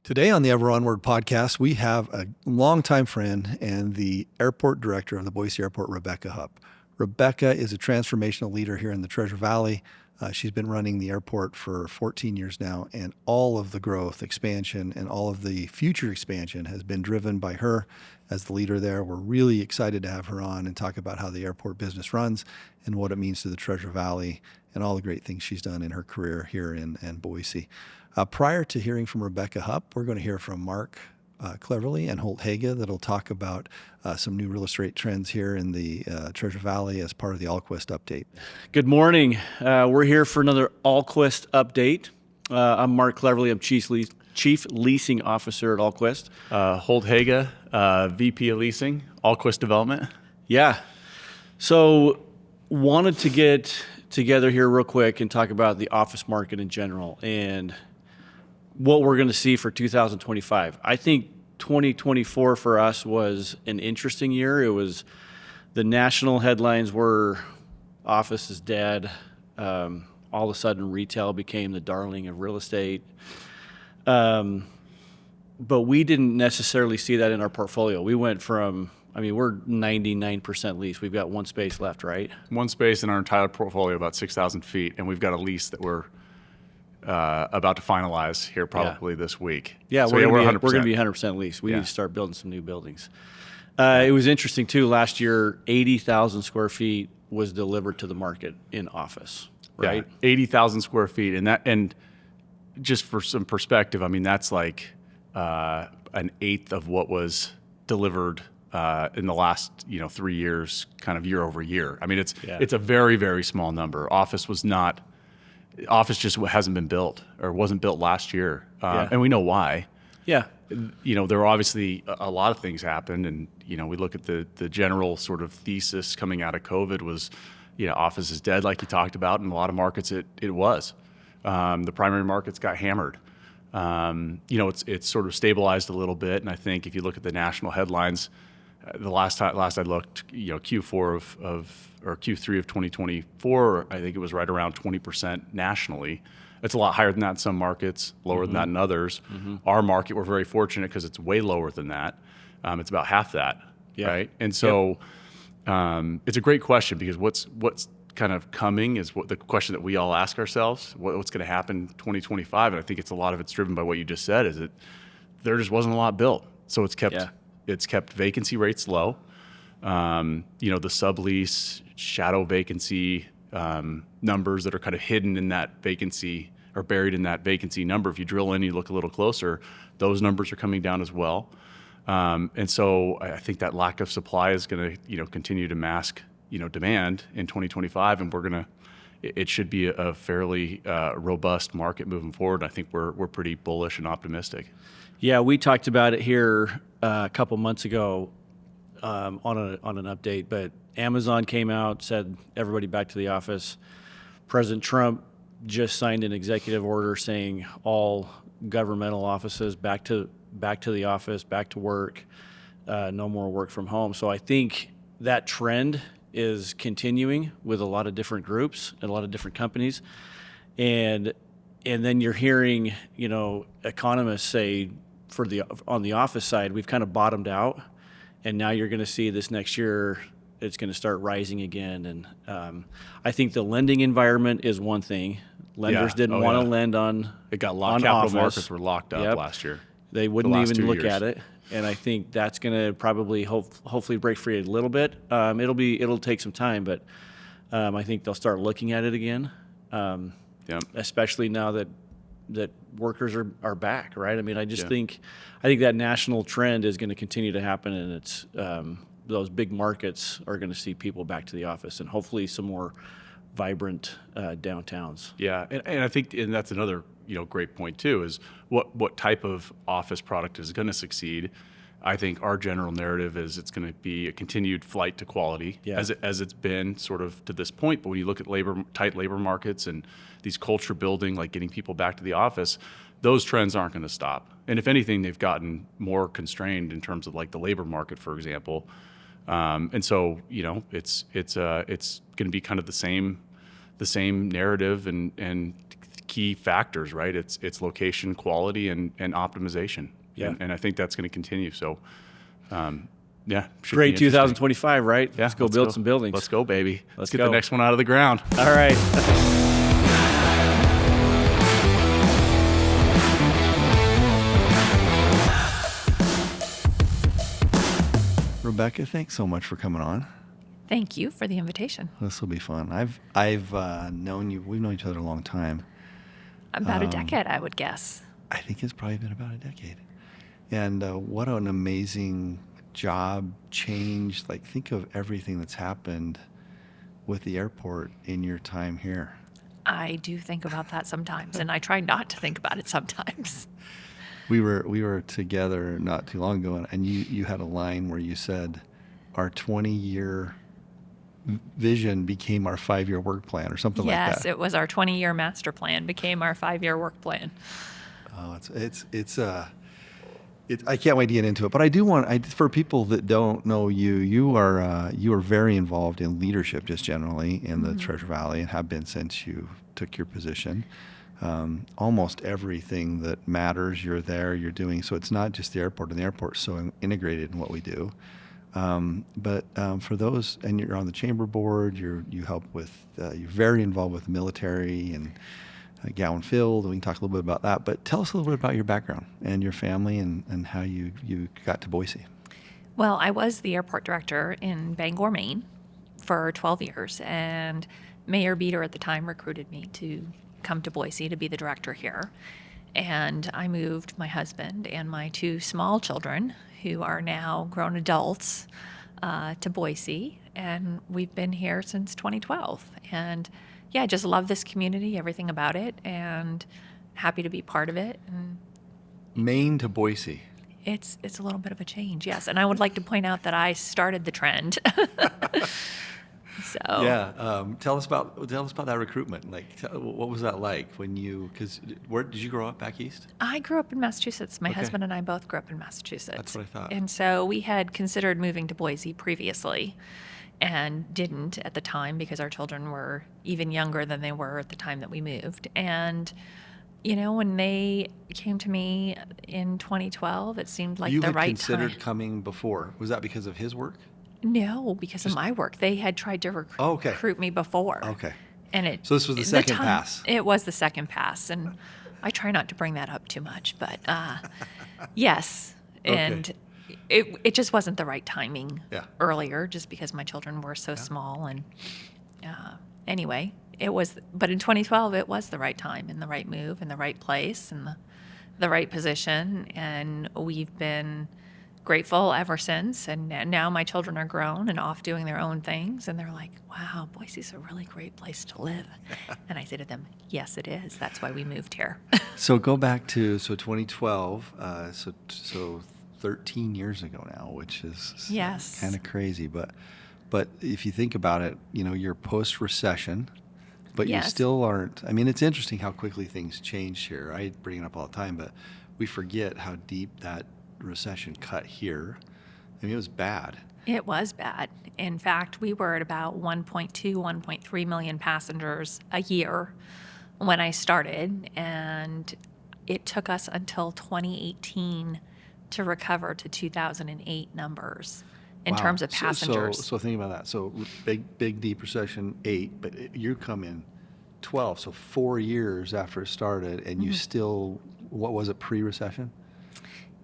Today on the Ever Onward podcast, we have a longtime friend and the airport director of the Boise Airport, Rebecca Hupp. Rebecca is a transformational leader here in the Treasure Valley. She's been running the airport for 14 years now, and all of the growth, expansion, and all of the future expansion has been driven by her as the leader there. We're really excited to have her on and talk about how the airport business runs and what it means to the Treasure Valley and all the great things she's done in her career here in Boise. Prior to hearing from Rebecca Hupp, we're going to hear from Mark Cleverly and Holt Haga that'll talk about some new real estate trends here in the Treasure Valley as part of the Allquist update. Good morning. We're here for another Allquist update. I'm Mark Cleverly. I'm Chief Leasing Officer at Allquist. Holt Haga, VP of Leasing, Allquist Development. Yeah. So wanted to get together here real quick and talk about the office market in general and what we're going to see for 2025. I think 2024 for us was an interesting year. It was the national headlines were office is dead. All of a sudden, retail became the darling of real estate. But we didn't necessarily see that in our portfolio. We went from, we're 99% leased. We've got one space left, right? One space in our entire portfolio, about 6,000 feet, and we've got a lease that we're about to finalize here probably this week. Yeah, so we're we're going to be 100% leased. We need to start building some new buildings. Yeah. It was interesting too. Last year, 80,000 square feet was delivered to the market in office, right? Yeah, 80,000 square feet, and just for some perspective, that's like an eighth of what was delivered in the last 3 years, kind of year over year. It's a very, very small number. Office just hasn't been built or wasn't built last year, and we know why. Yeah. There were obviously a lot of things happened, and we look at the general sort of thesis coming out of COVID was, office is dead, like you talked about. In a lot of markets, it was. The primary markets got hammered. It's sort of stabilized a little bit, and I think if you look at the national headlines, the last I looked, Q4 or Q3 of 2024, I think it was right around 20% nationally. It's a lot higher than that in some markets, lower than that in others. Our market, we're very fortunate because it's way lower than that. It's about half that, right? And so it's a great question because what's kind of coming is the question that we all ask ourselves, what's going to happen in 2025? And I think a lot of it's driven by what you just said, is that there just wasn't a lot built. So it's kept vacancy rates low. The sublease, shadow vacancy numbers that are kind of hidden in that vacancy or buried in that vacancy number. If you drill in, you look a little closer, those numbers are coming down as well. And so I think that lack of supply is going to, continue to mask, demand in 2025, and it should be a fairly robust market moving forward. I think we're pretty bullish and optimistic. Yeah, we talked about it here a couple months ago on an update, but Amazon came out, said everybody back to the office. President Trump just signed an executive order saying all governmental offices back to the office, back to work, no more work from home. So I think that trend is continuing with a lot of different groups and a lot of different companies, and then you're hearing economists say on the office side we've kind of bottomed out, and now you're going to see this next year it's going to start rising again. And I think the lending environment is one thing. Lenders didn't want to lend on. It got locked. Capital office. Markets were locked up last year. They wouldn't even look at it, and I think that's going to probably hopefully break free a little bit. It'll take some time, but I think they'll start looking at it again. Especially now that workers are back, right? I think that national trend is going to continue to happen, and it's those big markets are going to see people back to the office, and hopefully some more vibrant downtowns. Yeah, and I think that's another great point too, is what type of office product is going to succeed. I think our general narrative is it's going to be a continued flight to quality, as it's been sort of to this point. But when you look at tight labor markets and these culture building, like getting people back to the office, those trends aren't going to stop. And if anything, they've gotten more constrained in terms of like the labor market, for example. And so it's going to be kind of the same narrative and key factors, right? It's location, quality, and optimization. Yeah. And I think that's going to continue. So, yeah. should be Great interesting. 2025, right? Yeah, Let's go build some buildings. Let's go, baby. Let's get go. the next one out of the ground. All right. Rebecca, thanks so much for coming on. Thank you for the invitation. This will be fun. I've known you. We've known each other a long time. About a decade, I would guess. I think it's probably been about a decade. And what an amazing job change. Like, think of everything that's happened with the airport in your time here. I do think about that sometimes, and I try not to think about it sometimes. We were together not too long ago, and you had a line where you said, our 20-year vision became our 5-year work plan, or something like that. Yes, it was our 20-year master plan, became our 5-year work plan. Oh, I can't wait to get into it. But I do want, for people that don't know you, you are very involved in leadership just generally in the Treasure Valley, and have been since you took your position. Almost everything that matters, you're there, you're doing. So it's not just the airport, and the airport's so integrated in what we do. But for those, and you're on the chamber board, you help with, you're very involved with the military and Gowan Field, and we can talk a little bit about that. But tell us a little bit about your background and your family and how you got to Boise. Well, I was the airport director in Bangor, Maine for 12 years, and Mayor Beater at the time recruited me to come to Boise to be the director here. And I moved my husband and my 2 small children, who are now grown adults, to Boise. And we've been here since 2012. And yeah, I just love this community, everything about it, and happy to be part of it. And Maine to Boise. it's a little bit of a change, yes. And I would like to point out that I started the trend. So Yeah, tell us about that recruitment. Like, what was that like when because where did you grow up, back east? I grew up in Massachusetts. My Okay. husband and I both grew up in Massachusetts. That's what I thought. And so we had considered moving to Boise previously and didn't at the time because our children were even younger than they were at the time that we moved. And, when they came to me in 2012, it seemed like you the had right considered time. coming before. Was that because of his work? No, because of my work. They had tried to Okay. recruit me before. Okay. And So this was the second pass. It was the second pass, and I try not to bring that up too much, but yes, and it just wasn't the right timing Yeah. earlier, just because my children were so small, and anyway, it was. But in 2012, it was the right time, and the right move, and the right place, and the right position, and we've been grateful ever since. And now my children are grown and off doing their own things, and they're like, wow, Boise's a really great place to live. And I say to them, yes, it is. That's why we moved here. So go back to 2012. So 13 years ago now, which is Yes. kind of crazy. But if you think about it, you're post-recession, but you Yes. still aren't. I mean, it's interesting how quickly things changed here. I bring it up all the time, but we forget how deep that recession cut here. I mean, it was bad. It was bad. In fact, we were at about 1.2, 1.3 million passengers a year when I started, and it took us until 2018 to recover to 2008 numbers in Wow. terms of So- passengers. So think about that. So big deep recession, 8, but you come in 12, so 4 years after it started, and you still, what was it, pre-recession?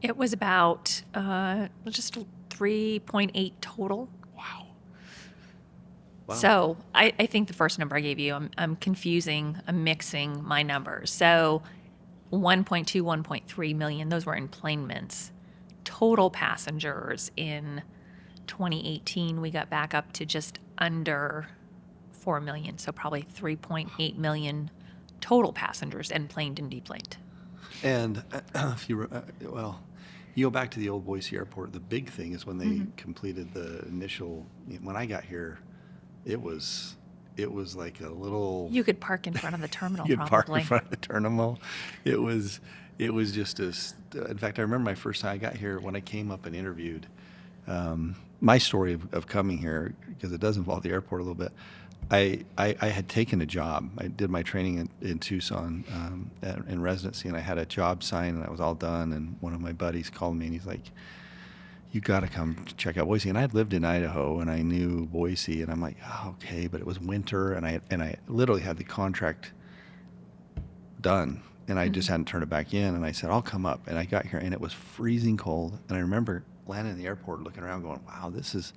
It was about just 3.8 total. Wow. So I think the first number I gave you, I'm mixing my numbers. So 1.2, 1.3 million, those were enplanements. Total passengers in 2018, we got back up to just under 4 million. So probably 3.8 million total passengers, enplaned and deplaned. And if you you go back to the old Boise airport, the big thing is when they completed the initial, when I got here, it was like a little, You could park in front of the terminal you'd probably. park in front of the terminal. It was just in fact, I remember my first time I got here, when I came up and interviewed, my story of coming here, because it does involve the airport a little bit. I had taken a job. I did my training in Tucson in residency, and I had a job signed, and I was all done. And one of my buddies called me, and he's like, "You got to come check out Boise." And I'd lived in Idaho, and I knew Boise, and I'm like, "Oh, okay," but it was winter, and I literally had the contract done, and I just hadn't turned it back in. And I said, "I'll come up." And I got here, and it was freezing cold. And I remember landing in the airport, looking around, going, "Wow, this is."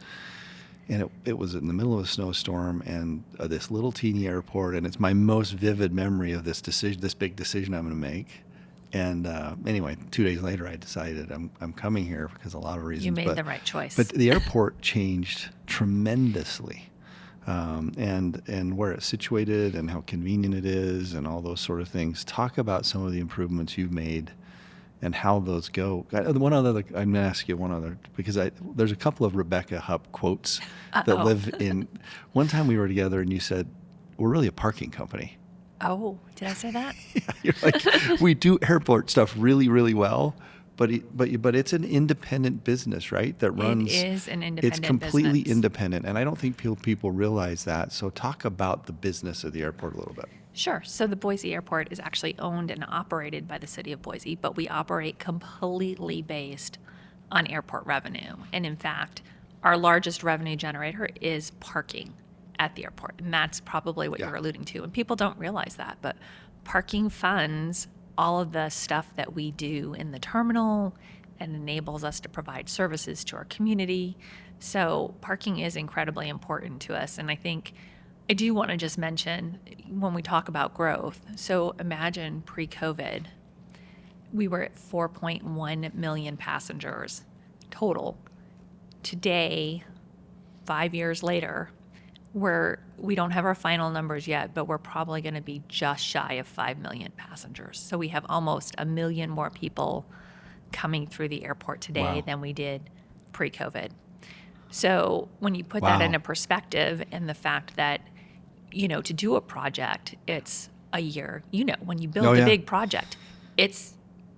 And it was in the middle of a snowstorm, and this little teeny airport, and it's my most vivid memory of this decision, this big decision I'm going to make. And anyway, 2 days later, I decided I'm coming here because of a lot of reasons. You made the right choice. But the airport changed tremendously, and where it's situated and how convenient it is, and all those sort of things. Talk about some of the improvements you've made and how those go. I'm going to ask you one other, because there's a couple of Rebecca Hupp quotes that live in. One time we were together, and you said, "We're really a parking company." Oh, did I say that? Yeah, you're like, "We do airport stuff really, really well, but it's an independent business, right? That runs. It is an independent It's completely business. independent, and I don't think people realize that. So talk about the business of the airport a little bit. Sure. So the Boise Airport is actually owned and operated by the city of Boise, but we operate completely based on airport revenue. And in fact, our largest revenue generator is parking at the airport. And that's probably what Yeah. you're alluding to. And people don't realize that, but parking funds all of the stuff that we do in the terminal and enables us to provide services to our community. So parking is incredibly important to us. And I think I do want to just mention when we talk about growth. So imagine pre-COVID, we were at 4.1 million passengers total. Today, 5 years later, we don't have our final numbers yet, but we're probably going to be just shy of 5 million passengers. So we have almost 1 million more people coming through the airport today Wow. than we did pre-COVID. So when you put Wow. that into perspective, and the fact that, to do a project, it's a year. When you build Oh, a yeah. big project, it's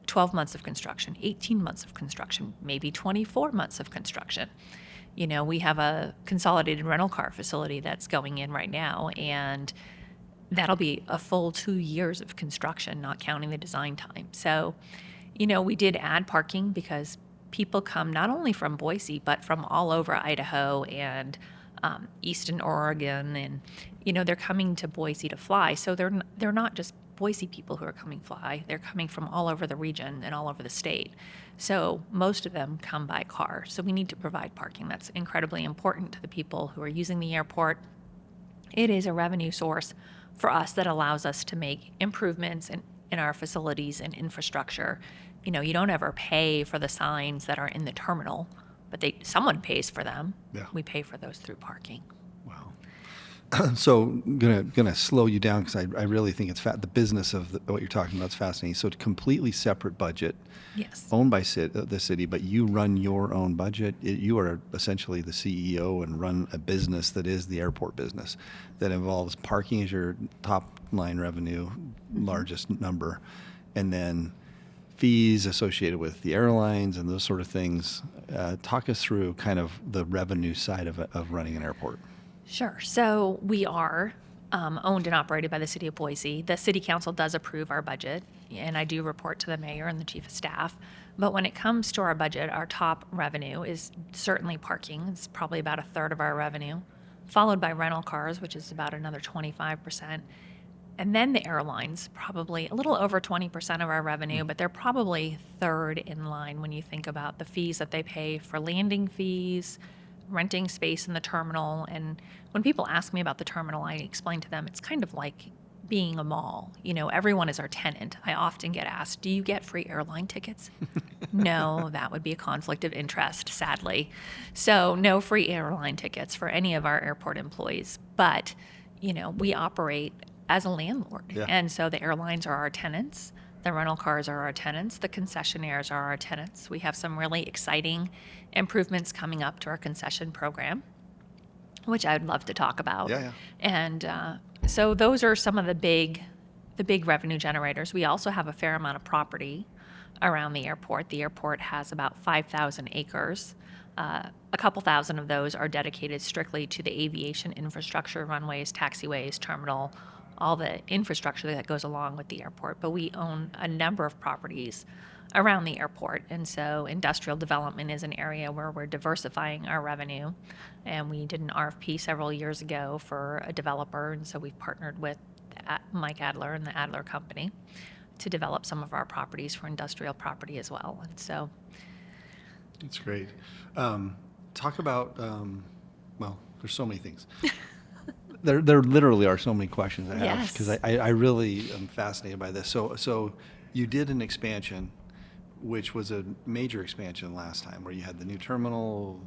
12 months of construction, 18 months of construction, maybe 24 months of construction. We have a consolidated rental car facility that's going in right now, and that'll be a full 2 years of construction, not counting the design time. So, we did add parking because people come not only from Boise, but from all over Idaho and Eastern Oregon, and they're coming to Boise to fly. So they're not just Boise people who are coming fly. They're coming from all over the region and all over the state. So most of them come by car. So we need to provide parking. That's incredibly important to the people who are using the airport. It is a revenue source for us that allows us to make improvements in our facilities and infrastructure. You don't ever pay for the signs that are in the terminal, but someone pays for them. Yeah. We pay for those through parking. Wow. So gonna slow you down, because I really think it's the business of what you're talking about is fascinating. So it's a completely separate budget, Yes. owned by the city, but you run your own budget. You are essentially the CEO and run a business that is the airport business, that involves parking as your top line revenue, largest number, and then fees associated with the airlines and those sort of things. Talk us through kind of the revenue side of running an airport. Sure. So we are owned and operated by the city of Boise. The city council does approve our budget, and I do report to the mayor and the chief of staff. But when it comes to our budget, our top revenue is certainly parking. It's probably about a third of our revenue, followed by rental cars, which is about another 25%. And then the airlines, probably a little over 20% of our revenue, but they're probably third in line when you think about the fees that they pay for landing fees, renting space in the terminal. And when people ask me about the terminal, I explain to them it's kind of like being a mall. Everyone is our tenant. I often get asked, do you get free airline tickets? No, that would be a conflict of interest, sadly. So no free airline tickets for any of our airport employees. But, we operate as a landlord. Yeah. And so the airlines are our tenants. The rental cars are our tenants. The concessionaires are our tenants. We have some really exciting improvements coming up to our concession program, which I'd love to talk about. Yeah. And so those are some of the big revenue generators. We also have a fair amount of property around the airport. The airport has about 5,000 acres. A couple thousand of those are dedicated strictly to the aviation infrastructure, runways, taxiways, terminal, all the infrastructure that goes along with the airport. But we own a number of properties around the airport. And so industrial development is an area where we're diversifying our revenue. And we did an RFP several years ago for a developer. And so we've partnered with Mike Adler and the Adler Company to develop some of our properties for industrial property as well. And so That's great. Talk about, well, there's so many things. There literally are so many questions I have Yes. because I really am fascinated by this. So you did an expansion, which was a major expansion last time, where you had the new terminal,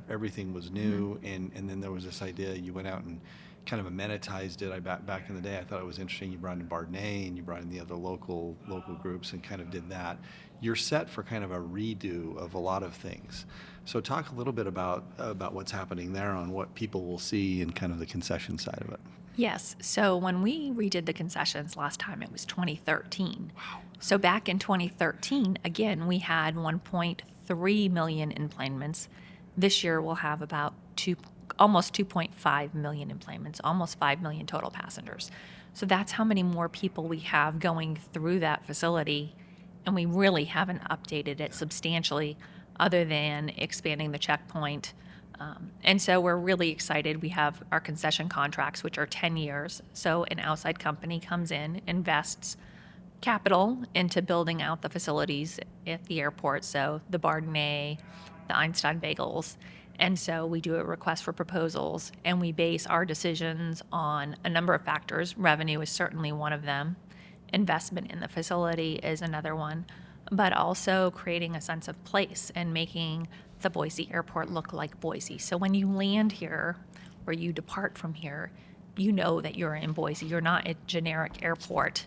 everything was new, and then there was this idea you went out and kind of amenitized it. Back in the day, I thought it was interesting. You brought in Bardenay and you brought in the other local groups and kind of did that. You're set for kind of a redo of a lot of things. So talk a little bit about what's happening there, on what people will see and kind of the concession side of it. yes. So when we redid the concessions last time, it was 2013. Wow. So back in 2013, again, we had 1.3 million enplanements. This year we'll have about almost 2.5 million enplanements, almost 5 million total passengers. So that's how many more people we have going through that facility, and we really haven't updated it substantially other than expanding the checkpoint. And so we're really excited. We have our concession contracts, which are 10 years. So an outside company comes in, invests capital into building out the facilities at the airport. So the Bardenay, the Einstein Bagels. And so we do a request for proposals, and we base our decisions on a number of factors. Revenue is certainly one of them. Investment in the facility is another one, but also creating a sense of place and making the Boise airport look like Boise. So when you land here or you depart from here, you know that you're in Boise. You're not a generic airport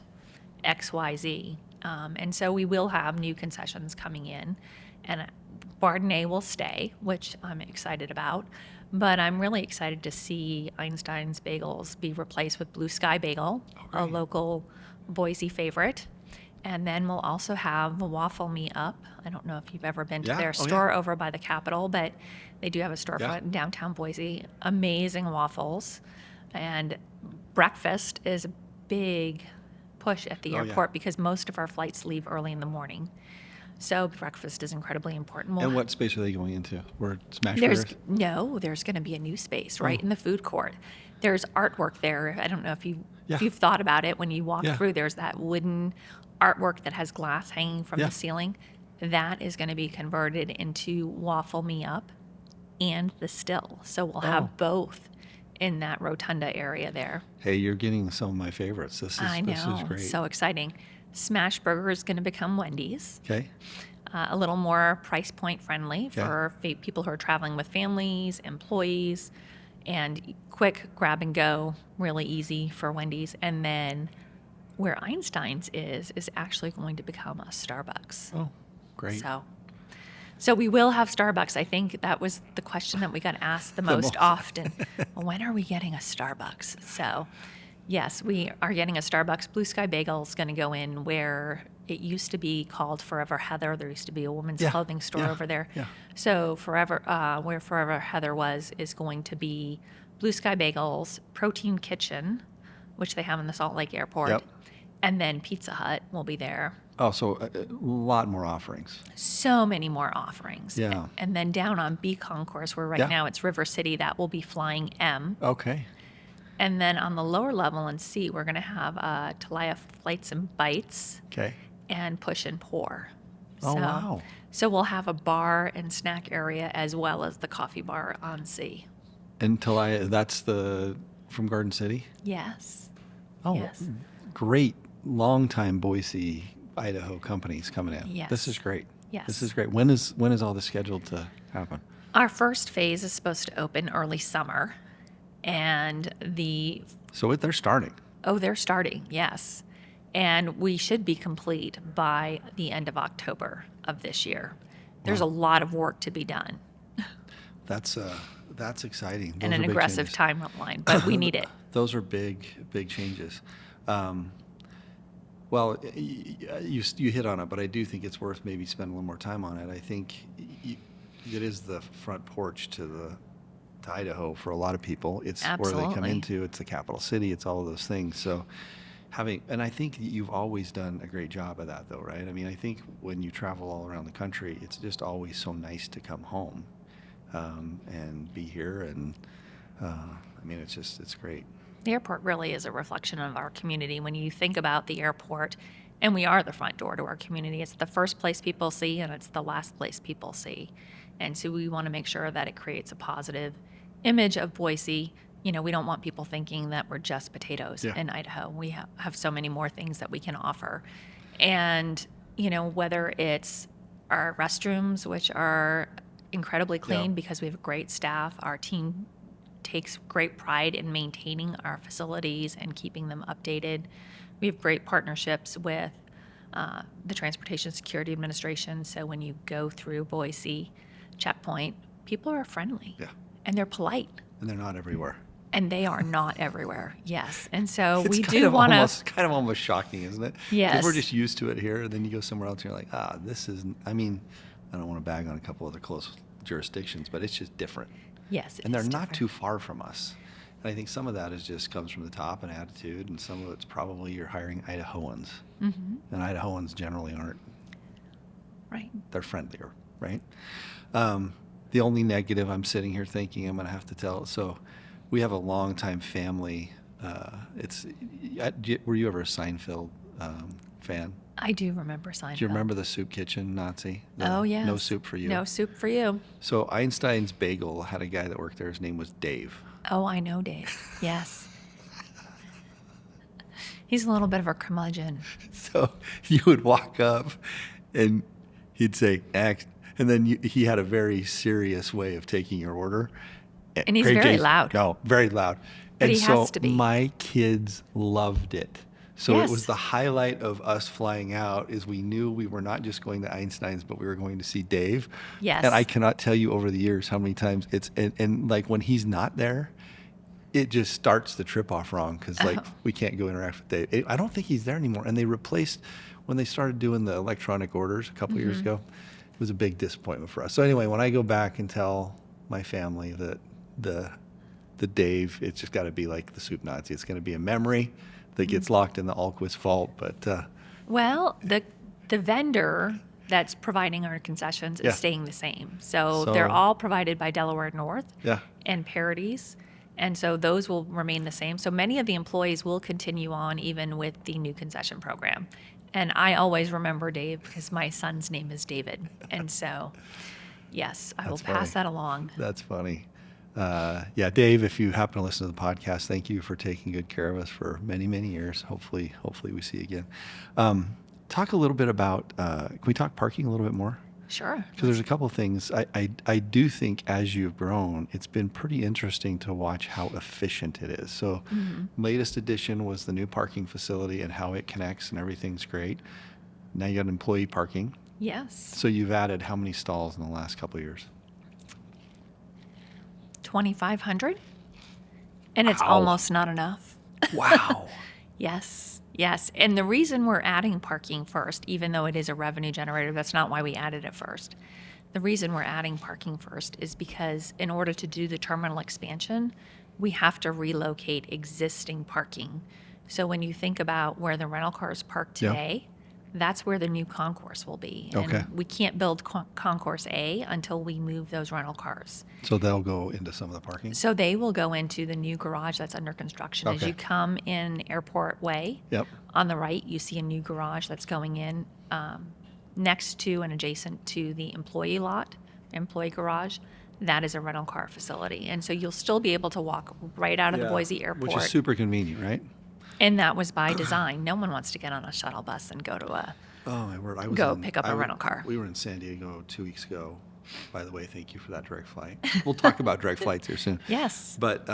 XYZ. And so we will have new concessions coming in, and Bardenay will stay, which I'm excited about. But I'm really excited to see Einstein's Bagels be replaced with Blue Sky Bagel, a local Boise favorite. And then we'll also have Waffle Me Up. I don't know if you've ever been to Yeah. their Oh, store yeah. over by the Capitol, but they do have a storefront Yeah. in downtown Boise. Amazing waffles. And breakfast is a big push at the Oh, yeah. airport because most of our flights leave early in the morning. So breakfast is incredibly important. And what space are they going into? Where Smash There's Burgers? there's going to be a new space right Oh. in the food court. There's artwork there. I don't know if Yeah. you've thought about it when you walk Yeah. through. There's that wooden artwork that has glass hanging from Yeah. the ceiling. That is going to be converted into Waffle Me Up and the Still. So we'll Oh. have both in that rotunda area there. Hey, you're getting some of my favorites. I know. This is great. So exciting. Smash Burger is going to become Wendy's. Okay. A little more price point friendly Okay. for people who are traveling with families, employees, and quick grab and go, really easy for Wendy's. And then where Einstein's is actually going to become a Starbucks. Oh, great. So we will have Starbucks. I think that was the question that we got asked the most most. often. When are we getting a Starbucks? So yes, we are getting a Starbucks. Blue Sky Bagel is going to go in where it used to be called Forever Heather. There used to be a women's Yeah, clothing store yeah, over there. yeah. So where Forever Heather was is going to be Blue Sky Bagels, Protein Kitchen, which they have in the Salt Lake Airport, Yep. and then Pizza Hut will be there. Oh, so a lot more offerings. So many more offerings. Yeah. And then down on B Concourse, where right Yeah. now it's River City, that will be Flying M. Okay. And then on the lower level in C, we're going to have Talaya Flights and Bites Okay. and Push and Pour. Oh, wow. So we'll have a bar and snack area as well as the coffee bar on C. And that's from Garden City? Yes. Oh, Yes. great longtime Boise, Idaho companies coming in. Yes. This is great. Yes. This is great. When is all this scheduled to happen? Our first phase is supposed to open early summer. And So they're starting. they're starting, yes. And we should be complete by the end of October of this year. There's a lot of work to be done That's exciting. and Those an are big aggressive changes. timeline, but we need it. Those are big changes. Well, you hit on it, but I do think it's worth maybe spending a little more time on it. I think It is the front porch to Idaho for a lot of people. It's where they come Absolutely. into. It's the capital city. It's all of those things. So and I think you've always done a great job of that, though, right? I mean, I think when you travel all around the country, it's just always so nice to come home and be here. And I mean, it's great. The airport really is a reflection of our community. When you think about the airport, and we are the front door to our community, it's the first place people see and it's the last place people see. And so we want to make sure that it creates a positive image of Boise. You know, we don't want people thinking that we're just potatoes Yeah. in Idaho. We have so many more things that we can offer. And, you know, whether it's our restrooms, which are incredibly clean Yeah. because we have great staff, our team takes great pride in maintaining our facilities and keeping them updated. We have great partnerships with the Transportation Security Administration. So when you go through Boise checkpoint, people are friendly. Yeah. And they're polite. And they're not everywhere. And they are not everywhere. Yes. And so It's we kind do of want almost, to. kind of almost shocking, isn't it? Yes. Because we're just used to it here, and then you go somewhere else, and you're like, this isn't. I mean, I don't want to bag on a couple other close jurisdictions, but it's just different. Yes. And they're it's not different. too far from us. And I think some of that just comes from the top and attitude, and some of it's probably you're hiring Idahoans. Mhm. And Idahoans generally aren't. Right. They're friendlier, right? The only negative I'm sitting here thinking I'm going to have to tell. So we have a longtime family. Were you ever a Seinfeld fan? I do remember Seinfeld. Do you remember the soup kitchen Nazi? Oh, yes. No soup for you. No soup for you. So Einstein's Bagel had a guy that worked there. His name was Dave. Oh, I know Dave. Yes. He's a little bit of a curmudgeon. So you would walk up and he'd say, act. And then he had a very serious way of taking your order. And he's Great very taste. loud. No, very loud. But And he so has to be. my kids loved it. So it was Yes. the highlight of us flying out is we knew we were not just going to Einstein's, but we were going to see Dave. Yes. And I cannot tell you over the years how many times and like when he's not there, it just starts the trip off wrong because like we can't go interact with Dave. I don't think he's there anymore. And they replaced, when they started doing the electronic orders a couple years ago, it was a big disappointment for us. So anyway, when I go back and tell my family that the Dave, it's just got to be like the soup Nazi. It's going to be a memory that gets locked in the Alquist vault. But Well, the vendor that's providing our concessions is Yeah. staying the same. So So- they're all provided by Delaware North yeah, and Parodies. And so those will remain the same. So many of the employees will continue on even with the new concession program. And I always remember Dave because my son's name is David. And so, yes, I will That's pass funny. that along. that's funny. Yeah, Dave, if you happen to listen to the podcast, thank you for taking good care of us for many, many years. Hopefully we see you again. Talk a little bit about, can we talk parking a little bit more? Sure. Because there's a couple of things. I do think as you've grown, it's been pretty interesting to watch how efficient it is. So latest addition was the new parking facility and how it connects and everything's great. Now you got employee parking. Yes. So you've added how many stalls in the last couple of years? 2,500. And it's Wow. almost not enough. Wow. Yes, yes. And the reason we're adding parking first, even though it is a revenue generator, that's not why we added it first. The reason we're adding parking first is because in order to do the terminal expansion, we have to relocate existing parking. So when you think about where the rental cars park Yeah. today, that's where the new concourse will be. Okay. And we can't build concourse A until we move those rental cars. So they'll go into some of the parking? So they will go into the new garage that's under construction. As Okay. you come in Airport Way, Yep. on the right, you see a new garage that's going in next to and adjacent to the employee garage. That is a rental car facility. And so you'll still be able to walk right out of the Boise Airport. Which is super convenient, right? And that was by design. No one wants to get on a shuttle bus and go to a. Oh my word! Pick up a rental car. We were in San Diego 2 weeks ago. By the way, thank you for that direct flight. We'll talk about direct flights here soon. Yes. But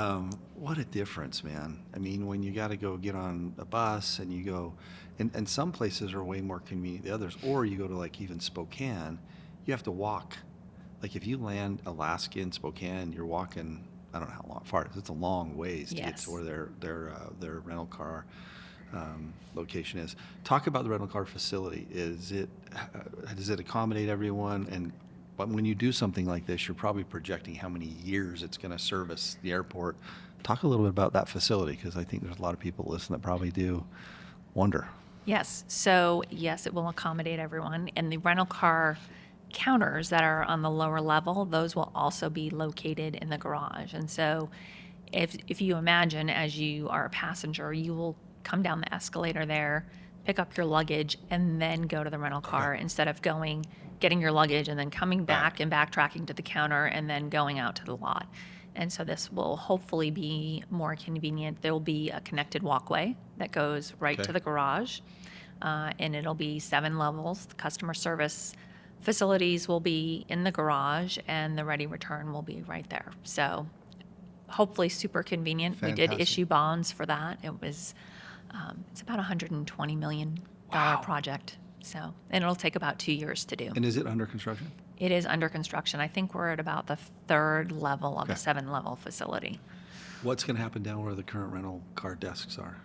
what a difference, man! I mean, when you got to go get on a bus and you go, and some places are way more convenient than others. Or you go to like even Spokane, you have to walk. Like if you land Alaska in Spokane, you're walking. I don't know how far it is. It's a long ways to get Yes. to where their rental car location is. Talk about the rental car facility. Does it accommodate everyone? And But when you do something like this, you're probably projecting how many years it's going to service the airport. Talk a little bit about that facility, because I think there's a lot of people listening that probably do wonder. Yes. So, yes, it will accommodate everyone. And the rental car counters that are on the lower level, those will also be located in the garage. And so, if you imagine as you are a passenger, you will come down the escalator there, pick up your luggage, and then go to the rental car instead of getting your luggage and then coming back and backtracking to the counter and then going out to the lot. And so this will hopefully be more convenient. There will be a connected walkway that goes right to the garage, and it'll be 7 levels. The customer service facilities will be in the garage, and the ready return will be right there. So hopefully super convenient. We did Fantastic. issue bonds for that. It was, it's about $120 million project. So, and it'll take about 2 years to do. And is it under construction? It is under construction. I think we're at about the 3rd level of a Okay. 7-level facility. What's going to happen down where the current rental car desks are?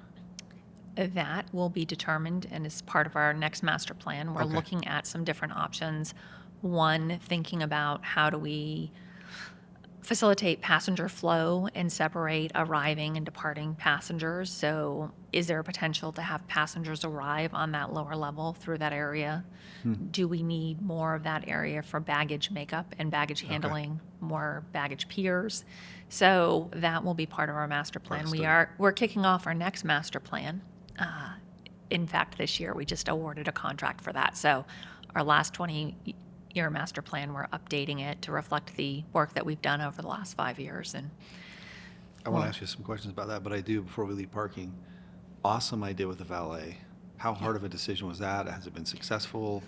That will be determined and is part of our next master plan. We're Okay. looking at some different options. One, thinking about how do we facilitate passenger flow and separate arriving and departing passengers. So is there a potential to have passengers arrive on that lower level through that area? Do we need more of that area for baggage makeup and baggage handling, more baggage piers? So that will be part of our master plan. We're kicking off our next master plan. In fact, this year we just awarded a contract for that. So our last 20-year master plan, we're updating it to reflect the work that we've done over the last 5 years. And I want to ask you some questions about that, but I do before we leave parking. Awesome idea with the valet. How hard of a decision was that? Has it been successful?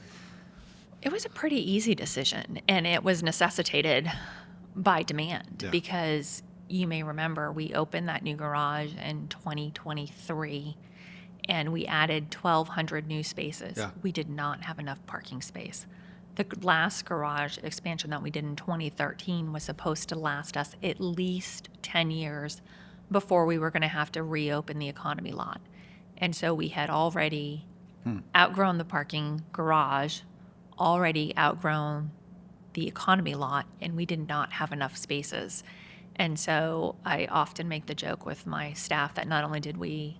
it was a pretty easy decision, and it was necessitated by demand Yeah. because you may remember we opened that new garage in 2023 and we added 1,200 new spaces. Yeah. We did not have enough parking space. The last garage expansion that we did in 2013 was supposed to last us at least 10 years before we were going to have to reopen the economy lot. And so we had already outgrown the parking garage, already outgrown the economy lot, and we did not have enough spaces. And so I often make the joke with my staff that not only did we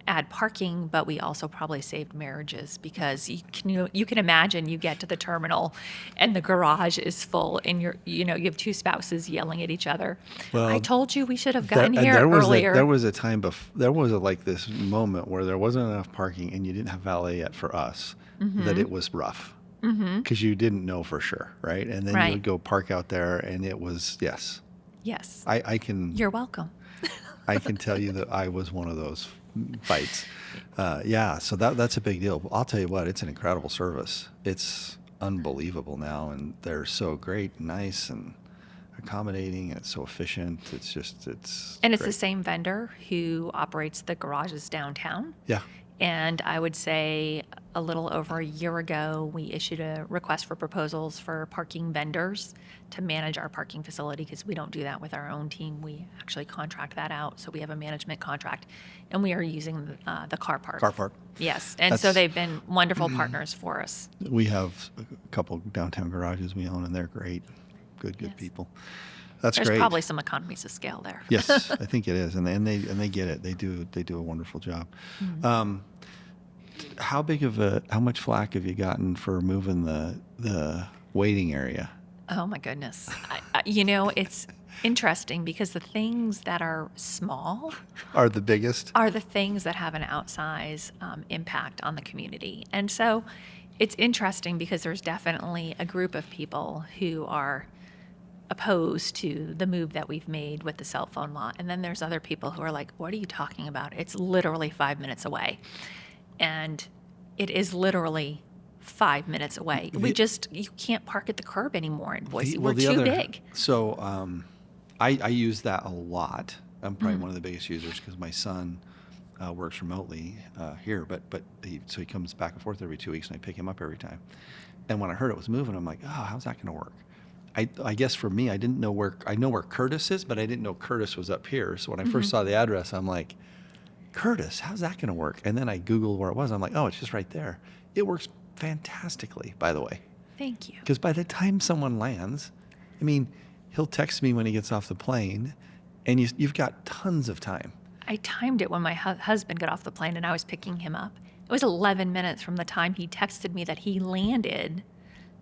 add parking, but we also probably saved marriages, because you can imagine you get to the terminal and the garage is full and you have two spouses yelling at each other. Well, I told you we should have gotten and here earlier. there was a time there was like this moment where there wasn't enough parking and you didn't have valet yet for us, that it was rough because you didn't know for sure, right? And then you would go park out there and it was, yes. Yes. I can You're welcome. I can tell you that I was one of those fights. Yeah, so that's a big deal. I'll tell you what, it's an incredible service. It's unbelievable now, and they're so great and nice and accommodating, and it's so efficient. It's And it's great. the same vendor who operates the garages downtown. Yeah. And I would say a little over a year ago, we issued a request for proposals for parking vendors to manage our parking facility, because we don't do that with our own team. We actually contract that out. So we have a management contract, and we are using the car park. Car park. Yes. And so That's- they've been wonderful partners for us. We have a couple downtown garages we own, and they're great. Good Yes. people. That's There's great. probably some economies of scale there. Yes, I think it is, and they get it. They do a wonderful job. How much flack have you gotten for moving the waiting area? Oh my goodness. It's interesting because the things that are small Are the biggest? are the things that have an outsized impact on the community. And so it's interesting because there's definitely a group of people who are opposed to the move that we've made with the cell phone lot. And then there's other people who are like, what are you talking about? It's literally 5 minutes away. And it is literally 5 minutes away. You can't park at the curb anymore in Boise. We're too big. So I use that a lot. I'm probably one of the biggest users because my son works remotely here, but he comes back and forth every 2 weeks, and I pick him up every time. And when I heard it was moving, I'm like, oh, how's that going to work? I guess for me, I know where Curtis is, but I didn't know Curtis was up here. So when I first saw the address, I'm like, Curtis, how's that going to work? And then I Googled where it was. I'm like, oh, it's just right there. It works fantastically, by the way. Thank you. Because by the time someone lands, I mean, he'll text me when he gets off the plane, and you've got tons of time. I timed it when my husband got off the plane and I was picking him up. It was 11 minutes from the time he texted me that he landed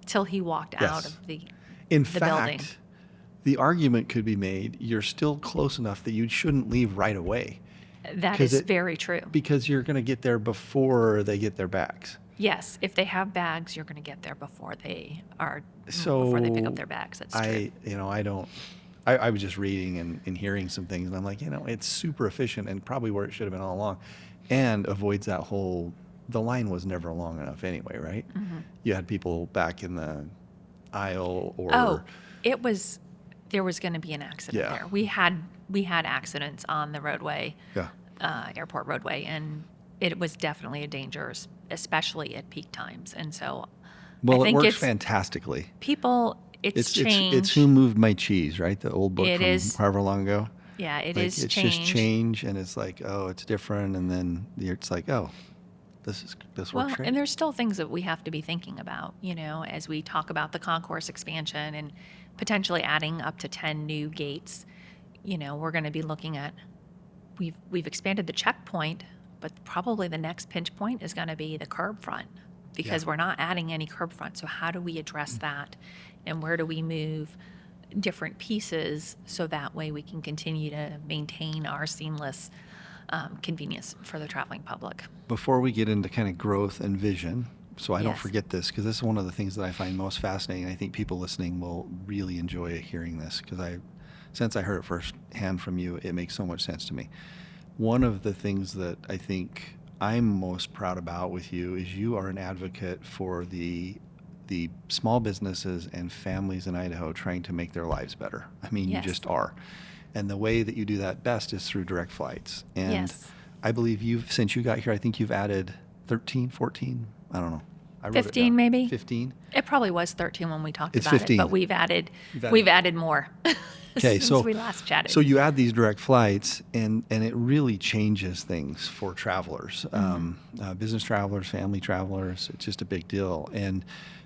till he walked out Yes. of the In the building. fact, the argument could be made you're still close enough that you shouldn't leave right away That 'Cause is it- very true. because you're going to get there before they get their bags. Yes, if they have bags, you're going to get there before they So before they pick up their bags. That's true. I was just reading and hearing some things, and I'm like, it's super efficient and probably where it should have been all along, and avoids that whole. The line was never long enough anyway, right? Mm-hmm. You had people back in the aisle, or Oh, there was going to be an accident Yeah. there. We had accidents on the roadway, yeah, airport roadway, and it was definitely a danger, especially at peak times. And so, well, I it think works it's fantastically. people. It's change. It's Who Moved My Cheese, right? The old book It from is- however long ago. Yeah, it Like, is it's change. just change, and it's like, oh, it's different, and then it's like, oh, this works Well, great. and there's still things that we have to be thinking about, as we talk about the concourse expansion and potentially adding up to 10 new gates. We're going to be looking at, we've expanded the checkpoint, but probably the next pinch point is going to be the curb front because Yeah. we're not adding any curb front. So how do we address that? And where do we move different pieces so that way we can continue to maintain our seamless convenience for the traveling public? Before we get into kind of growth and vision, so I don't Yes. forget this, because this is one of the things that I find most fascinating. I think people listening will really enjoy hearing this, because since I heard it firsthand from you, it makes so much sense to me. One of the things that I think I'm most proud about with you is you are an advocate for the small businesses and families in Idaho trying to make their lives better. I mean, Yes. you just are. And the way that you do that best is through direct flights. And Yes. I believe since you got here, I think you've added 13, 14, I don't know. I wrote it 15 down. maybe? 15? It probably was 13 when we talked It's about 15. it, but we've added You've added- more Okay, since we last chatted. so you add these direct flights, and it really changes things for travelers, business travelers, family travelers. It's just a big deal. And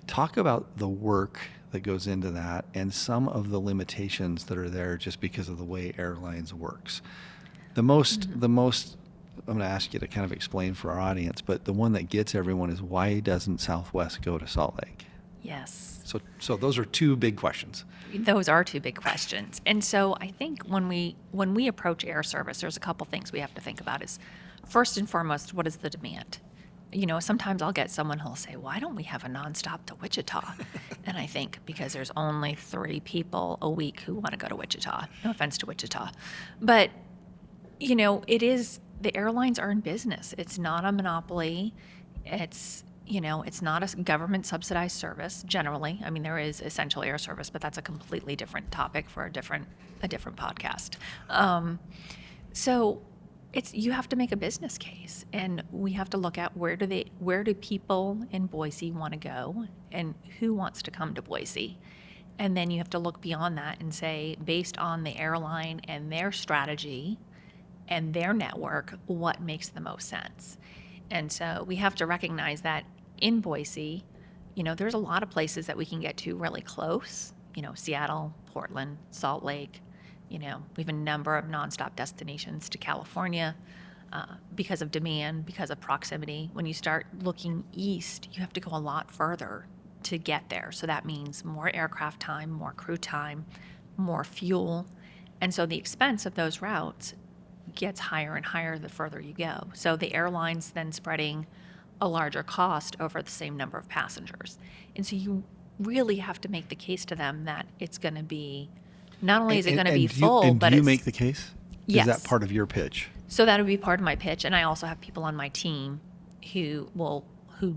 talk about the work that goes into that and some of the limitations that are there just because of the way airlines works. The most I'm going to ask you to kind of explain for our audience, but the one that gets everyone is, why doesn't Southwest go to Salt Lake? Yes. So those are two big questions. Those are two big questions. And so I think when we approach air service, there's a couple things we have to think about. Is first and foremost, what is the demand? Sometimes I'll get someone who'll say, why don't we have a nonstop to Wichita? And I think because there's only 3 people a week who want to go to Wichita. No offense to Wichita. But, the airlines are in business. It's not a monopoly. It's not a government subsidized service generally. I mean, there is essential air service, but that's a completely different topic for a different podcast. So you have to make a business case, and we have to look at where do people in Boise want to go, and who wants to come to Boise. And then you have to look beyond that and say, based on the airline and their strategy and their network, what makes the most sense. And so we have to recognize that in Boise, there's a lot of places that we can get to really close, Seattle, Portland, Salt Lake. We have a number of nonstop destinations to California because of demand, because of proximity. When you start looking east, you have to go a lot further to get there. So that means more aircraft time, more crew time, more fuel. And so the expense of those routes gets higher and higher the further you go. So the airline's then spreading a larger cost over the same number of passengers. And so you really have to make the case to them that it's going to be, not only is it going to be full, but do you it's, make the case? Yes. Is that part of your pitch? So that would be part of my pitch. And I also have people on my team who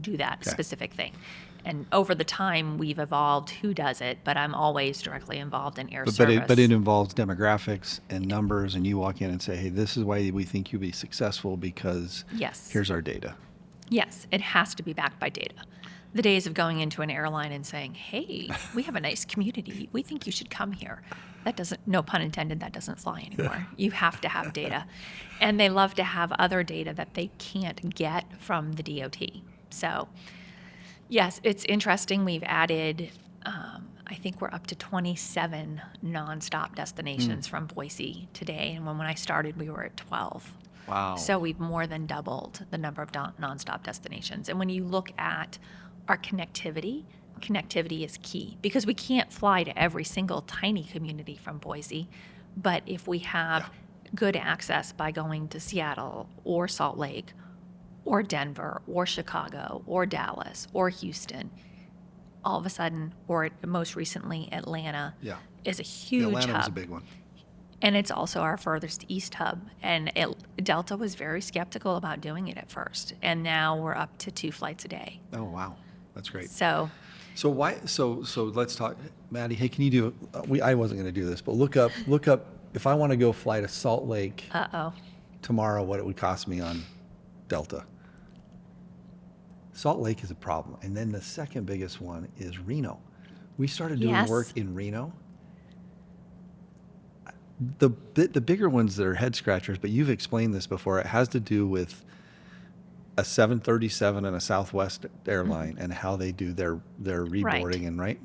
do that Okay. specific thing. And over the time, we've evolved who does it, but I'm always directly involved in air service. But it involves demographics and numbers, and you walk in and say, hey, this is why we think you'll be successful because Yes. here's our data. Yes, it has to be backed by data. The days of going into an airline and saying, hey, we have a nice community. We think you should come here. That doesn't, no pun intended, that doesn't fly anymore. You have to have data. And they love to have other data that they can't get from the DOT. So, Yes, it's interesting. We've added, I think we're up to 27 nonstop destinations from Boise today. And when I started, we were at 12. Wow. So we've more than doubled the number of nonstop destinations. And when you look at our connectivity is key because we can't fly to every single tiny community from Boise. But if we have good access by going to Seattle or Salt Lake or Denver or Chicago or Dallas or Houston, all of a sudden, or most recently Atlanta, is a huge Atlanta hub. was a big one. And it's also our furthest east hub. And Delta was very skeptical about doing it at first. And now we're up to 2 flights a day. Oh, wow. That's great. So why? So let's talk, Maddie. Hey, can you do? I wasn't going to do this, but look up. If I want to go fly to Salt Lake tomorrow, what it would cost me on Delta. Salt Lake is a problem, and then the second biggest one is Reno. We started doing work in Reno. The bigger ones that are head scratchers, but you've explained this before. It has to do with a 737 and a Southwest airline and how they do their reboarding and right.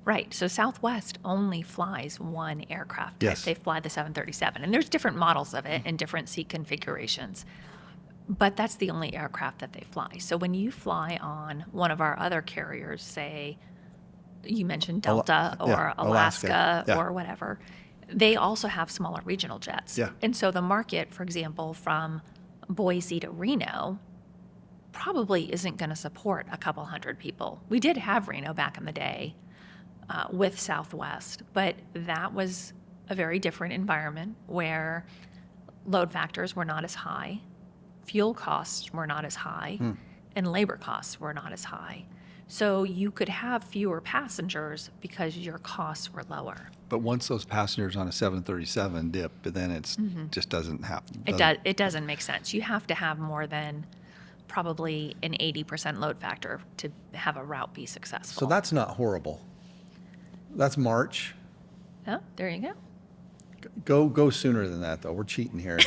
Right. So Southwest only flies one aircraft type. Yes. They fly the 737. And there's different models of it and different seat configurations. But that's the only aircraft that they fly. So when you fly on one of our other carriers, say you mentioned Delta or Alaska or whatever, they also have smaller regional jets. Yeah. And so the market, for example, from Boise to Reno probably isn't going to support a couple hundred people. We did have Reno back in the day with Southwest, but that was a very different environment where load factors were not as high, fuel costs were not as high, and labor costs were not as high. So you could have fewer passengers because your costs were lower. But once those passengers on a 737 dip, then it's just doesn't happen. It doesn't make sense. You have to have more than probably an 80% load factor to have a route be successful. So that's not horrible. That's March. Oh, there you go. Go sooner than that though. We're cheating here.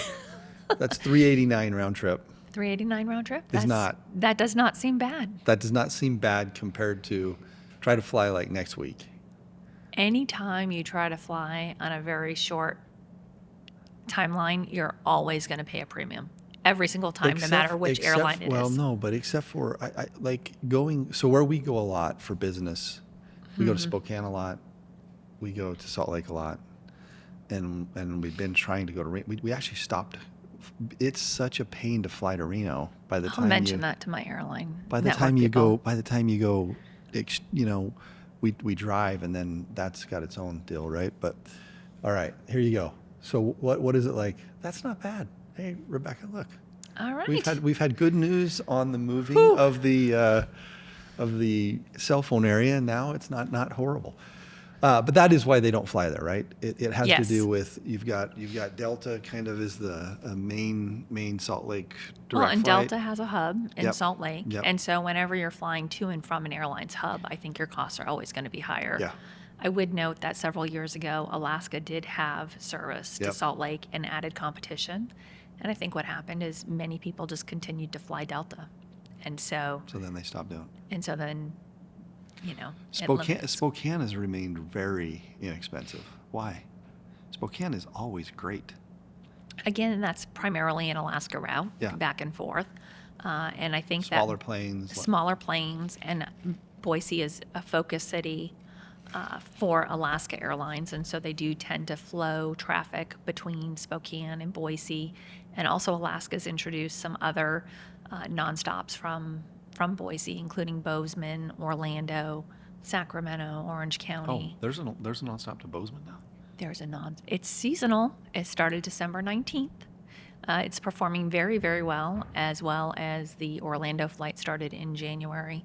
That's 389 round trip. 389 round trip? That does not seem bad. That does not seem bad compared to try to fly like next week. Anytime you try to fly on a very short timeline, you're always going to pay a premium. Every single time, no matter which airline it is. Well, no, but except for, I like going, so where we go a lot for business, we go to Spokane a lot, we go to Salt Lake a lot, and we've been trying to go to Reno. We actually stopped. It's such a pain to fly to Reno. By the time I'll mention that to my airline. By the time you go, we drive, and then that's got its own deal, right? But all right, here you go. So what is it like? That's not bad. Hey, Rebecca, look. All right. We've had good news on the moving of the cell phone area. Now it's not horrible. But that is why they don't fly there, right? It has to do with you've got Delta kind of is the main Salt Lake direct and flight. Delta has a hub in Salt Lake, Yep. and so whenever you're flying to and from an airline's hub, I think your costs are always going to be higher. Yeah. I would note that several years ago, Alaska did have service to Yep. Salt Lake and added competition, and I think what happened is many people just continued to fly Delta, and so then they stopped doing. and so then. Spokane has remained very inexpensive. Why? Spokane is always great. Again, that's primarily an Alaska route, Yeah. back and forth. And I think Smaller planes. smaller planes, and Boise is a focus city for Alaska Airlines, and so they do tend to flow traffic between Spokane and Boise. And also Alaska's introduced some other nonstops from Boise, including Bozeman, Orlando, Sacramento, Orange County. Oh, there's a nonstop to Bozeman now. It's seasonal. It started December 19th. It's performing very, very well as the Orlando flight started in January,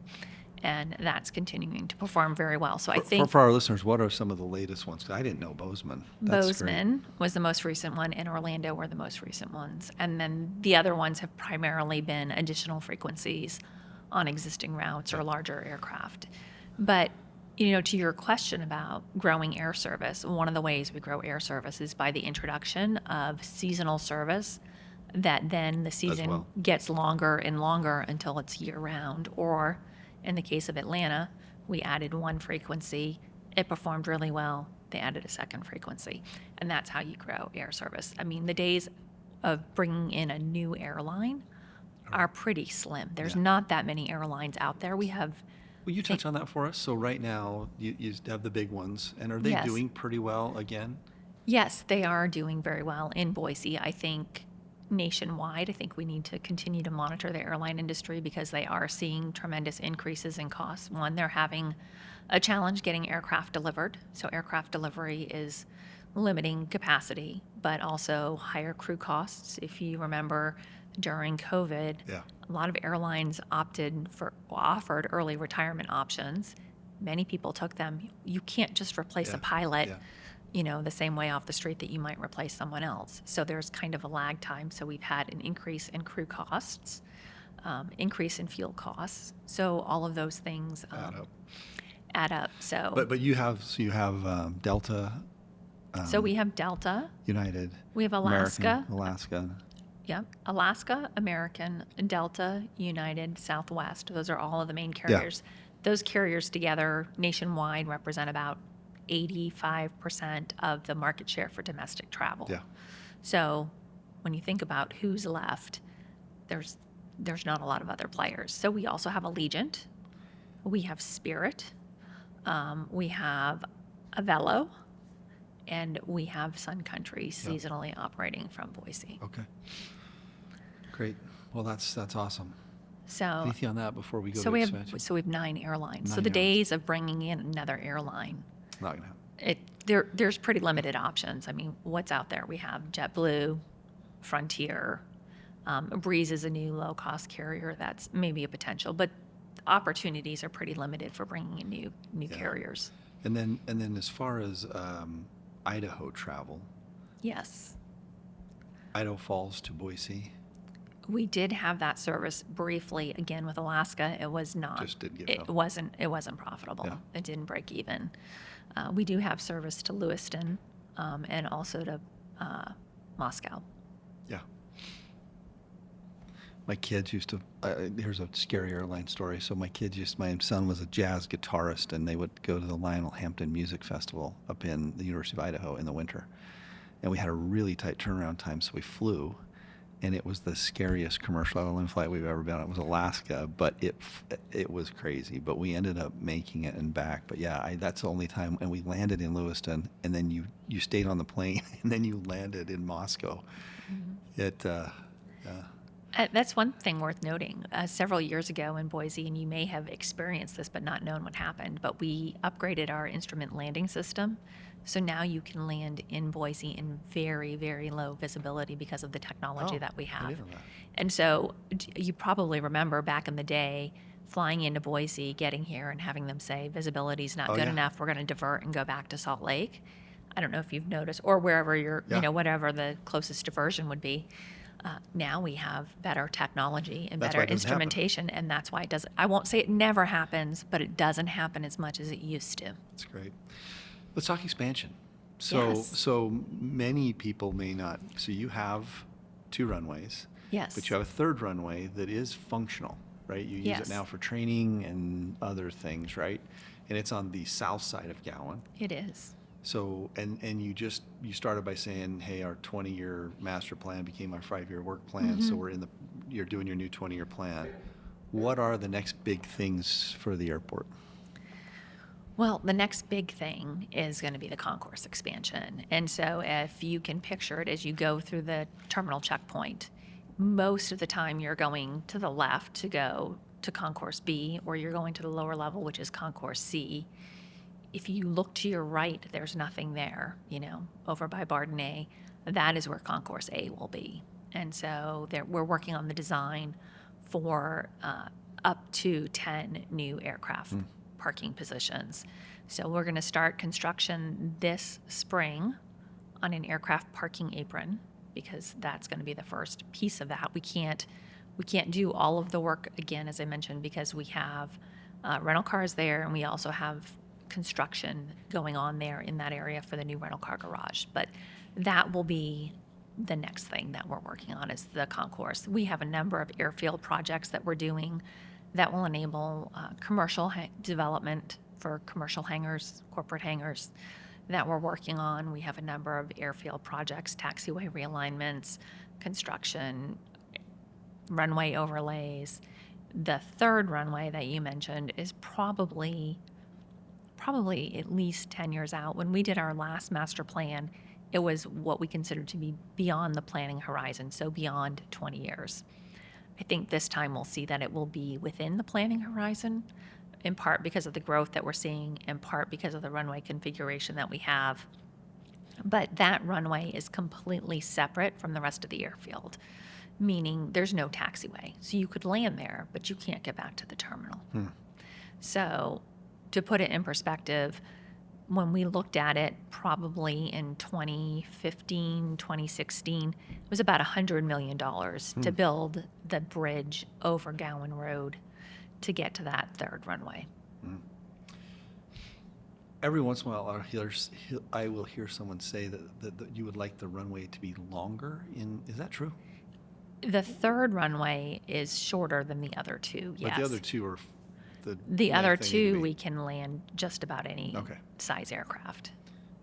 and that's continuing to perform very well. So I think for our listeners, what are some of the latest ones? 'Cause I didn't know Bozeman. That's Bozeman was the most recent one, and Orlando were the most recent ones. And then the other ones have primarily been additional frequencies on existing routes or larger aircraft. But, to your question about growing air service, one of the ways we grow air service is by the introduction of seasonal service that then the season well. gets longer and longer until it's year round, or In the case of Atlanta, we added one frequency. It performed really well. They added a second frequency. And that's how you grow air service. I mean, the days of bringing in a new airline are pretty slim. There's not that many airlines out there. We have, Will you touch on that for us? So right now, you have the big ones, and are they Yes. doing pretty well again? yes, they are doing very well in Boise. I think nationwide, I think we need to continue to monitor the airline industry because they are seeing tremendous increases in costs. One, they're having a challenge getting aircraft delivered. So aircraft delivery is limiting capacity, but also higher crew costs. If you remember during COVID, Yeah. a lot of airlines offered early retirement options. Many people took them. You can't just replace Yeah. a pilot, Yeah. the same way off the street that you might replace someone else. So there's kind of a lag time. So we've had an increase in crew costs, increase in fuel costs. So all of those things Add up. add up. So, But you have Delta, so we have Delta, United, we have Alaska. Alaska. Yep. Alaska, American, Delta, United, Southwest. Those are all of the main carriers. Those carriers together nationwide represent about 85% of the market share for domestic travel. Yeah. So when you think about who's left, there's not a lot of other players. So we also have Allegiant, we have Spirit, we have Avelo, and we have Sun Country seasonally operating from Boise. Okay. Great. Well, that's awesome. So Anything on that before we go so to we expansion? have 9 airlines. So 9 the airlines. days of bringing in another airline, Not gonna happen. there's pretty limited options. I mean, what's out there? We have JetBlue, Frontier, Breeze is a new low-cost carrier. That's maybe a potential, but opportunities are pretty limited for bringing in new carriers. And then as far as Idaho travel, Yes, Idaho Falls to Boise, we did have that service briefly. Again, with Alaska, it was not. Just didn't get It up. wasn't profitable. Yeah. It didn't break even. We do have service to Lewiston, and also to Moscow. yeah. My kids used to. Here's a scary airline story. So my son was a jazz guitarist, and they would go to the Lionel Hampton Music Festival up in the University of Idaho in the winter, and we had a really tight turnaround time, so we flew. And it was the scariest commercial airline flight we've ever been on. It was Alaska, but it was crazy. But we ended up making it and back. But yeah, that's the only time. And we landed in Lewiston, and then you stayed on the plane, and then you landed in Moscow. That's one thing worth noting. Several years ago in Boise, and you may have experienced this but not known what happened, but we upgraded our instrument landing system. So now you can land in Boise in very, very low visibility because of the technology that we I have. didn't know that. And so you probably remember back in the day flying into Boise, getting here, and having them say, visibility's not Oh, good yeah. enough, we're going to divert and go back to Salt Lake. I don't know if you've noticed, or wherever Yeah. whatever the closest diversion would be. Now we have better technology and That's better why it doesn't happen. instrumentation, and that's why it doesn't. I won't say it never happens, but it doesn't happen as much as it used to. That's great. Let's talk expansion. So Yes. so many people may not. So you have 2 runways. Yes. But you have a 3rd runway that is functional, right? You use Yes. it now for training and other things, right? And it's on the south side of Gowan. It is. So, and you started by saying, hey, our 20-year master plan became our 5-year work plan. So you're doing your new 20-year plan. What are the next big things for the airport? Well, the next big thing is going to be the concourse expansion. And so if you can picture it as you go through the terminal checkpoint, most of the time you're going to the left to go to concourse B, or you're going to the lower level, which is concourse C. If you look to your right, there's nothing there, over by Bardenay. That is where concourse A will be. And so we're working on the design for up to 10 new aircraft parking positions. So we're going to start construction this spring on an aircraft parking apron, because that's going to be the first piece of that. We can't do all of the work again, as I mentioned, because we have rental cars there, and we also have construction going on there in that area for the new rental car garage. But that will be the next thing that we're working on, is the concourse. We have a number of airfield projects that we're doing that will enable commercial development for commercial hangars, corporate hangars that we're working on. We have a number of airfield projects, taxiway realignments, construction, runway overlays. The third runway that you mentioned is probably at least 10 years out. When we did our last master plan, it was what we considered to be beyond the planning horizon, so beyond 20 years. I think this time we'll see that it will be within the planning horizon, in part because of the growth that we're seeing, in part because of the runway configuration that we have. But that runway is completely separate from the rest of the airfield, meaning there's no taxiway. So you could land there, but you can't get back to the terminal. So to put it in perspective, when we looked at it probably in 2015, 2016, it was about $100 million to build the bridge over Gowan Road to get to that third runway. Every once in a while, I will hear someone say that you would like the runway to be longer. Is that true? The third runway is shorter than the other two, yes. But the other two are The other length they need to two, be. we can land just about any Okay. size aircraft.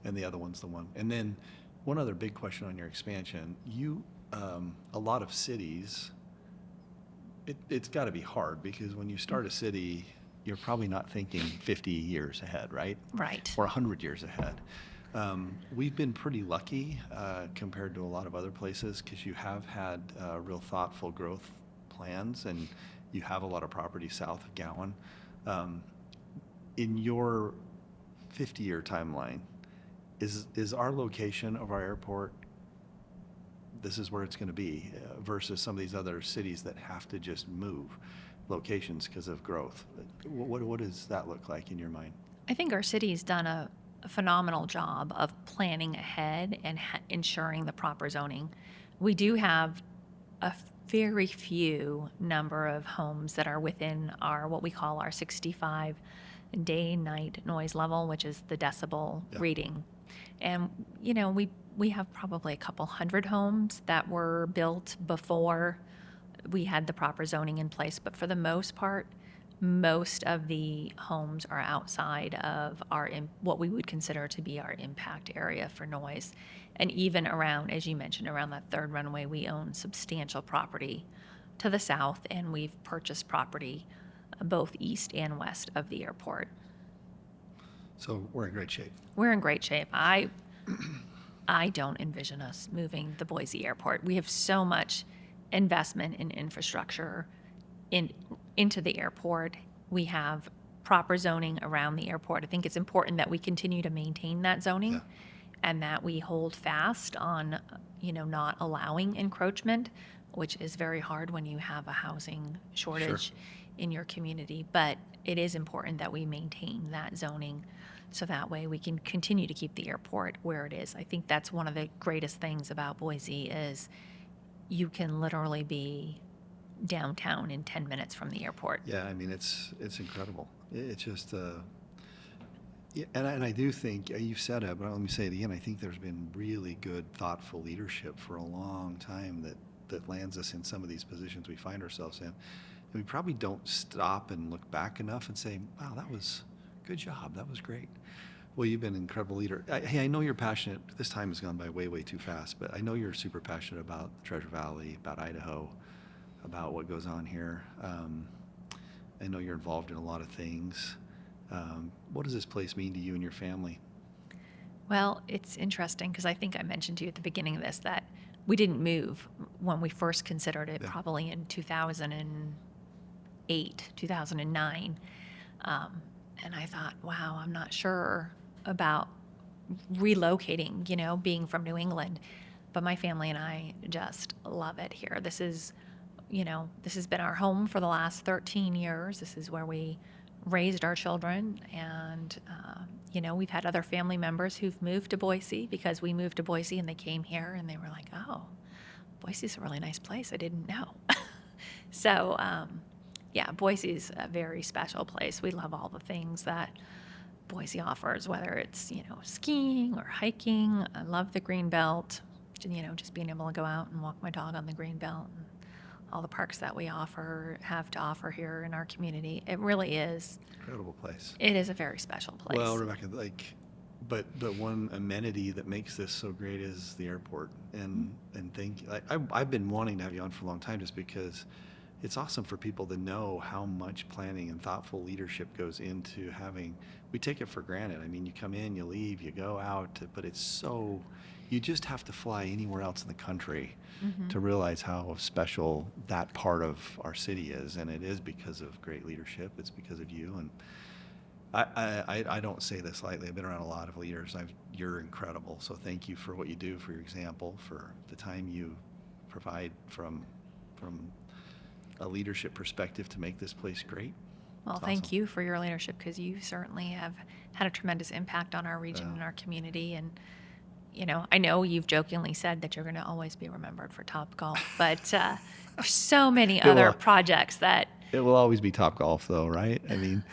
And the other one's the one. And then one other big question on your expansion. A lot of cities, it's got to be hard because when you start a city, you're probably not thinking 50 years ahead, right? Right. Or 100 years ahead. We've been pretty lucky compared to a lot of other places because you have had real thoughtful growth plans and you have a lot of property south of Gowan. In your 50-year timeline, is our location of our airport, this is where it's going to be, versus some of these other cities that have to just move locations because of growth? What does that look like in your mind? I think our city's done a phenomenal job of planning ahead and ensuring the proper zoning. We do have a very few number of homes that are within our, what we call our 65 day-night noise level, which is the decibel reading. And, we have probably a couple hundred homes that were built before we had the proper zoning in place. But for the most part, most of the homes are outside of what we would consider to be our impact area for noise. And even around, as you mentioned, around that third runway, we own substantial property to the south, and we've purchased property both east and west of the airport. So we're in great shape. We're in great shape. I don't envision us moving the Boise airport. We have so much investment in infrastructure into the airport. We have proper zoning around the airport. I think it's important that we continue to maintain that zoning and that we hold fast on, not allowing encroachment, which is very hard when you have a housing shortage in your community. But it is important that we maintain that zoning so that way we can continue to keep the airport where it is. I think that's one of the greatest things about Boise is you can literally be downtown in 10 minutes from the airport. Yeah, I mean, it's incredible. It's just, and I do think, you've said it, but let me say it again, I think there's been really good, thoughtful leadership for a long time that lands us in some of these positions we find ourselves in. And we probably don't stop and look back enough and say, wow, that was good job, that was great. Well, you've been an incredible leader. I know you're passionate. This time has gone by way, way too fast, but I know you're super passionate about the Treasure Valley, about Idaho, about what goes on here. I know you're involved in a lot of things. What does this place mean to you and your family? Well, it's interesting because I think I mentioned to you at the beginning of this that we didn't move when we first considered it, probably in 2008, 2009. And I thought, wow, I'm not sure about relocating, being from New England. But my family and I just love it here. This has been our home for the last 13 years. This is where we raised our children. And, we've had other family members who've moved to Boise because we moved to Boise and they came here and they were like, oh, Boise's a really nice place. I didn't know. So, Boise's a very special place. We love all the things that Boise offers, whether it's, skiing or hiking. I love the green belt, just being able to go out and walk my dog on the green belt and all the parks that we have to offer here in our community. It really is. Incredible place. It is a very special place. Well, Rebecca, but one amenity that makes this so great is the airport. And thank you. I've been wanting to have you on for a long time just because it's awesome for people to know how much planning and thoughtful leadership goes into having. We take it for granted. I mean, you come in, you leave, you go out, but it's so. You just have to fly anywhere else in the country to realize how special that part of our city is, and it is because of great leadership. It's because of you, and I don't say this lightly. I've been around a lot of leaders. You're incredible. So thank you for what you do, for your example, for the time you provide from a leadership perspective to make this place great. Well, It's thank awesome. you for your leadership, because you certainly have had a tremendous impact on our region and our community. And, I know you've jokingly said that you're going to always be remembered for Top Golf, but there's so many other will. projects that. It will always be Top Golf, though, right? I mean,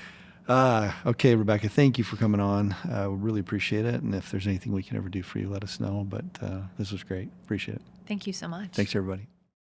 okay, Rebecca, thank you for coming on. We really appreciate it. And if there's anything we can ever do for you, let us know. But this was great. Appreciate it. Thank you so much. Thanks, everybody.